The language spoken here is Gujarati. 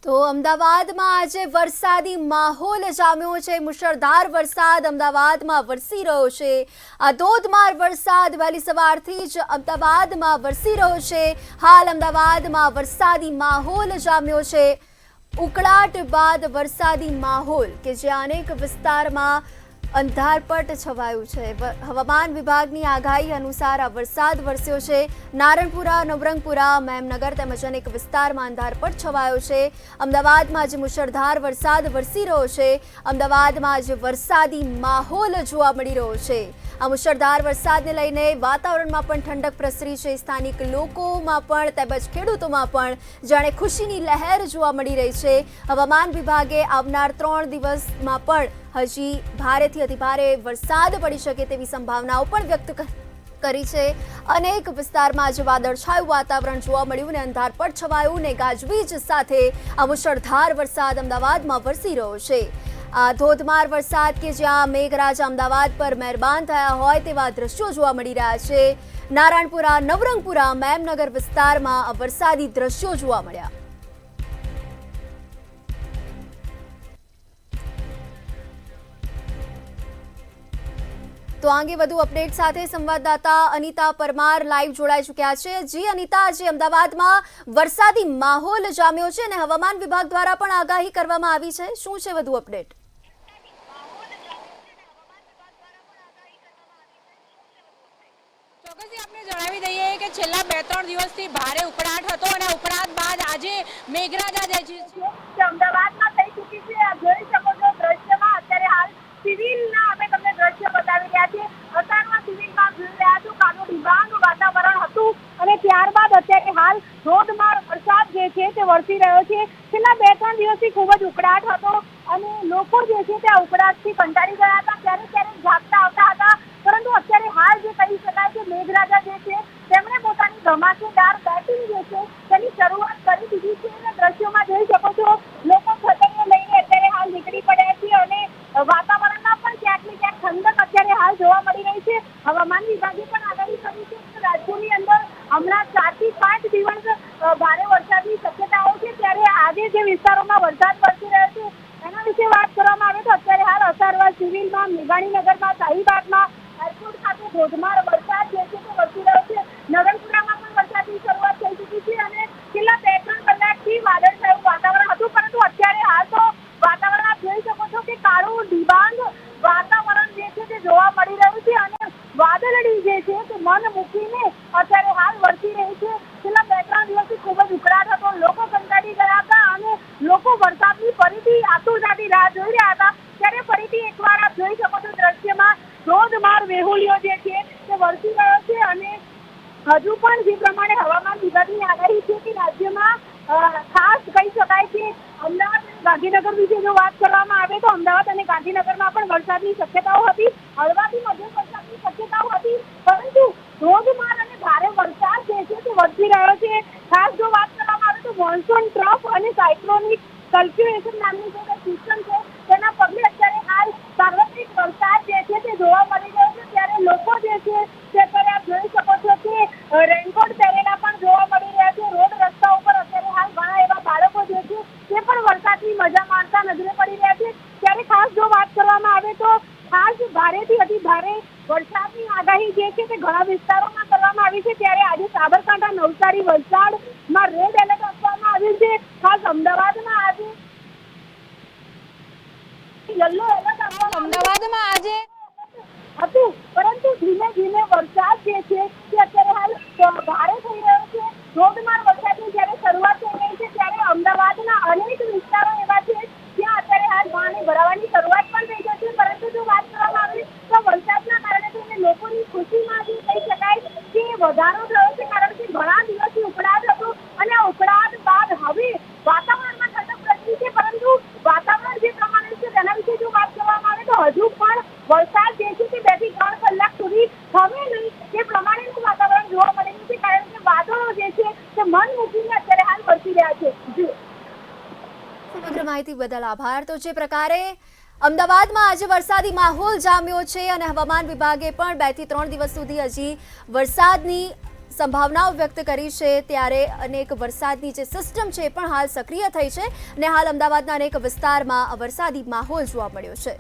તો અમદાવાદમાં આજે વરસાદી માહોલ જામ્યો છે। મુશળધાર વરસાદ અમદાવાદમાં વરસી રહ્યો છે। આ ધોધમાર વરસાદ વહેલી સવારથી જ અમદાવાદમાં વરસી રહ્યો છે। હાલ અમદાવાદમાં વરસાદી માહોલ જામ્યો છે। ઉકળાટ બાદ વરસાદી માહોલ કે જ્યાં અનેક વિસ્તારમાં અંધારપટ છવાયું છે। હવામાન વિભાગની આગાહી અનુસાર આ વરસાદ વરસ્યો છે। નારણપુરા, નવરંગપુરા, મેમનગર તેમજ અનેક વિસ્તારમાં અંધારપટ છવાયો છે। અમદાવાદમાં આજે મુશળધાર વરસાદ વરસી રહ્યો છે। અમદાવાદમાં આજે વરસાદી માહોલ જોવા મળી રહ્યો છે। આ મુશળધાર વરસાદને લઈને વાતાવરણમાં પણ ઠંડક પ્રસરી છે। સ્થાનિક લોકોમાં પણ તેમજ ખેડૂતોમાં પણ જાણે ખુશીની લહેર જોવા મળી રહી છે। હવામાન વિભાગે આવનાર 3 દિવસમાં પણ હજી ભારેથી અતિભારે વરસાદ પડી શકે તેવી સંભાવનાઓ પણ વ્યક્ત કરી છે। અનેક વિસ્તારમાં આજે વાદળછાયું વાતાવરણ જોવા મળ્યું અને અંધારપટ છવાયું ને ગાજવીજ સાથે આ મુશળધાર વરસાદ અમદાવાદમાં વરસી રહ્યો છે। આ ધોધમાર વરસાદ કે જ્યાં મેઘરાજા અમદાવાદ પર મહેરબાન થયા હોય તેવા દ્રશ્યો જોવા મળી રહ્યા છે। નારાયણપુરા, નવરંગપુરા, મેમનગર વિસ્તારમાં આ વરસાદી દ્રશ્યો જોવા મળ્યા। તો આંગે વધુ અપડેટ સાથે સંવાદદાતા અનિતા પરમાર લાઈવ જોડાઈ ચૂક્યા છે। જી અનિતા, આજે અમદાવાદમાં વરસાદી માહોલ જામ્યો છે અને હવામાન વિભાગ દ્વારા પણ આગાહી કરવામાં આવી છે। શું છે વધુ અપડેટ? ચોક્કસથી આપને જણાવી દઈએ કે છેલ્લા 2-3 દિવસથી ભારે ઉકળાટ હતો અને ઉકળાટ બાદ આજે મેઘરાજા જે અમદાવાદમાં થઈ ચૂકી છે। આપ જોઈ શકો છો દ્રશ્યમાં અત્યારે હાલ સિવિલના અમે તમને દ્રશ્ય બતાવી રહ્યા છીએ। અસારમાં સિવિલમાં જોઈ રહ્યા છો કાળું ડિબાંગ વાતાવરણ હતું અને ત્યારબાદ અત્યારે હાલ ધોધમાર વરસાદ જે છે તે વરસી રહ્યો છે। છેલ્લા 2-3 દિવસથી ખૂબ જ ઉકળાટ હતો અને લોકો જે છે તે આ ઉકળાટથી કંટાળી ગયા હતા। ક્યારેક ક્યારેક ઝાપટા આવતા હતા, પરંતુ અત્યારે હાલ જે કહી શકાય કે મેઘરાજા જે છે તેમણે પોતાની ધમાકેદાર બેટિંગ જે છે તેની શરૂઆત કરી દીધી છે અને દ્રશ્યોમાં જોઈ શકો છો લોકો છતરીઓ લઈને અત્યારે હાલ નીકળી પડ્યા છે અને વાતાવરણમાં પણ ક્યાંક ને ક્યાંક ઠંડક અત્યારે હાલ જોવા મળી રહી છે। હવામાન વિભાગે પણ આગાહી કરી છે કે રાજ્યની અંદર હમણાં 4 થી 5 દિવસ ભારે વરસાદની શક્યતાઓ છે। ત્યારે આજે જે વિસ્તારોમાં વરસાદ વરસી રહ્યો છે એના વિશે વાત કરવામાં આવે તો અત્યારે હાલ અસારવા, સિવિલમાં, મેઘાણીનગરમાં, શાહીબાગમાં, એરપોર્ટ ખાતે ધોધમાર વરસાદ જે છે તે વરસી રહ્યો છે। નવરંગપુરામાં પણ વરસાદની શરૂઆત થઈ ચૂકી છે અને છેલ્લા 2-3 કલાકથી વાદળછાયું વાતાવરણ હતું, પરંતુ અત્યારે હાલ તો વાતાવરણ આપ જોઈ શકો છો કે કાળું ડિબાંગ વાતાવરણ જે છે તે જોવા મળી રહ્યું છે અને વાદળડી જે છે તે મન મૂકીને અત્યારે હાલ વરસી રહી છે। છેલ્લા 2-3 દિવસથી ખૂબ જ ઉકળાટ હતો, લોકો કંટાળી ગયા હતા અને લોકો વરસાદની ફરીથી આતુરતાથી રાહ જોઈ રહ્યા હતા। ત્યારે ફરીથી એકવાર આપ જોઈ શકો છો દ્રશ્યમાં ધોધમાર વેહુલિયો જે છે તે વરસી રહ્યો છે અને હજુ પણ જે પ્રમાણે હવામાન વિભાગની આગાહી છે કે રાજ્યમાં ખાસ કહી શકાય કે અમદાવાદ અને ગાંધીનગર વિશે જો વાત કરવામાં આવે તો અમદાવાદ અને ગાંધીનગરમાં પણ વરસાદની શક્યતાઓ હતી, હળવાથી મધ્યમ વરસાદની શક્યતાઓ હતી, પરંતુ ધોધમાર અને ભારે વરસાદ જે છે તે વરસી રહ્યો છે। ખાસ જો વાત કરવામાં આવે તો મોન્સૂન ટ્રફ અને સાયક્લોનિક સર્ક્યુલેશન નામની જે સિસ્ટમ છે તેના પગલે અત્યારે હાલ સાર્વત્રિક વરસાદ જે છે તે જોવા મળી રહ્યો છે। ત્યારે લોકો જે છે તે અત્યારે આપ જોઈ શકો છો કે રેનકોટ પહેરેલા પણ જોવા મળી રહ્યા છે। રોડ રસ્તા ઉપર અત્યારે હાલ ઘણા એવા બાળકો જે છે તે પણ વરસાદની મજા માણતા નજરે પડી રહ્યા છે। ત્યારે ખાસ જો વાત કરવામાં આવે તો ખાસ ભારેથી અતિ ભારે વરસાદની આગાહી જે છે તે ઘણા વિસ્તારોમાં કરવામાં આવી છે। ત્યારે આજે સાબરકાંઠા, નવસારી, વલસાડમાં રેડ એલર્ટ આપવામાં આવ્યું છે। ખાસ અમદાવાદમાં આજે યલો એલર્ટ અમદાવાદમાં આજે હતું, પરંતુ ધીમે ધીમે વરસાદ જે છે તે અત્યારે હાલ ભારે થઈ રહ્યો છે। ધોધમાર વરસાદની જ્યારે શરૂઆત થઈ રહી છે ત્યારે અમદાવાદના અનેક વિસ્તારો એવા છે જ્યાં અત્યારે હાલ પાણી ભરાવાની શરૂઆત પણ થઈ જશે, પરંતુ જો વાત કરવામાં આવે તો વરસાદના કારણે થઈને લોકોની ખુશીમાં જે કહી શકાય કે વધારો થયો છે, કારણ કે ઘણા દિવસથી ઉકળાટ હતો અને આ ઉકળાટ બાદ હવે વાતાવરણમાં ઠંડક પ્રસરી છે, પરંતુ વાતાવરણ જે પ્રમાણે છે તેના વિશે જો વાત કરવામાં આવે તો હજુ પણ વરસાદ જે છે તે 2 થી 3 કલાક સુધી થમે નહીં તે પ્રમાણેનું વાતાવરણ જોવા મળી રહ્યું છે, કારણ કે વાદળો જે છે તે મન મૂકીને અત્યારે હાલ વરસી રહ્યા છે। સમગ્ર માહિતી બદલ આભાર। તો જે પ્રકારે અમદાવાદમાં આજે વરસાદી માહોલ જામ્યો છે અને હવામાન વિભાગે પણ 2 થી 3 દિવસ સુધી હજી વરસાદની સંભાવનાઓ વ્યક્ત કરી છે, ત્યારે અનેક વરસાદની જે સિસ્ટમ છે એ પણ હાલ સક્રિય થઈ છે અને હાલ અમદાવાદના અનેક વિસ્તારમાં વરસાદી માહોલ જોવા મળ્યો છે.